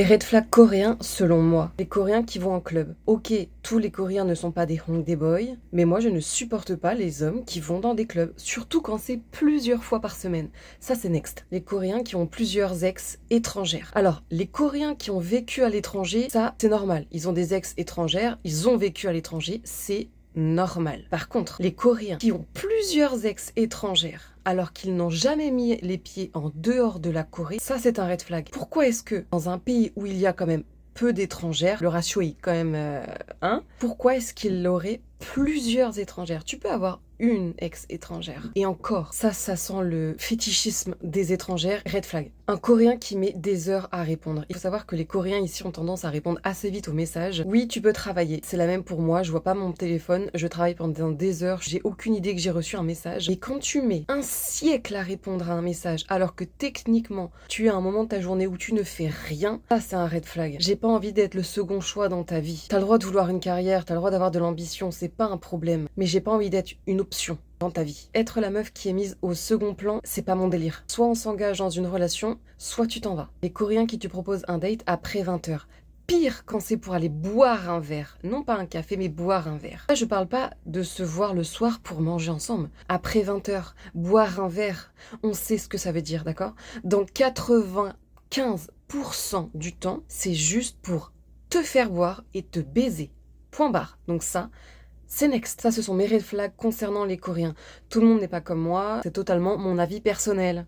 Les red flags coréens, selon moi, les Coréens qui vont en club. Ok, tous les Coréens ne sont pas des hongdae boys, mais moi je ne supporte pas les hommes qui vont dans des clubs, surtout quand c'est plusieurs fois par semaine. Ça c'est next. Les Coréens qui ont plusieurs ex étrangères. Alors, les Coréens qui ont vécu à l'étranger, ça c'est normal. Ils ont des ex étrangères, ils ont vécu à l'étranger, c'est normal. Par contre, les Coréens qui ont plusieurs ex étrangères alors qu'ils n'ont jamais mis les pieds en dehors de la Corée, ça c'est un red flag. Pourquoi est-ce que dans un pays où il y a quand même peu d'étrangères, le ratio est quand même 1, pourquoi est-ce qu'il aurait plusieurs étrangères? Tu peux avoir une ex-étrangère. Et encore, ça sent le fétichisme des étrangères. Red flag. Un Coréen qui met des heures à répondre. Il faut savoir que les Coréens ici ont tendance à répondre assez vite aux messages. Oui, tu peux travailler. C'est la même pour moi. Je vois pas mon téléphone. Je travaille pendant des heures. J'ai aucune idée que j'ai reçu un message. Et quand tu mets un siècle à répondre à un message, alors que techniquement, tu as un moment de ta journée où tu ne fais rien, ça c'est un red flag. J'ai pas envie d'être le second choix dans ta vie. T'as le droit de vouloir une carrière, t'as le droit d'avoir de l'ambition, c'est pas un problème. Mais j'ai pas envie d'être une option dans ta vie. Être la meuf qui est mise au second plan, c'est pas mon délire. Soit on s'engage dans une relation, soit tu t'en vas. Les Coréens qui te proposent un date après 20h. Pire quand c'est pour aller boire un verre. Non pas un café, mais boire un verre. Là, je parle pas de se voir le soir pour manger ensemble. Après 20h, boire un verre, on sait ce que ça veut dire, d'accord? Dans 95% du temps, c'est juste pour te faire boire et te baiser. Point barre. Donc ça, c'est next. Ça, ce sont mes red flags concernant les Coréens. Tout le monde n'est pas comme moi, c'est totalement mon avis personnel.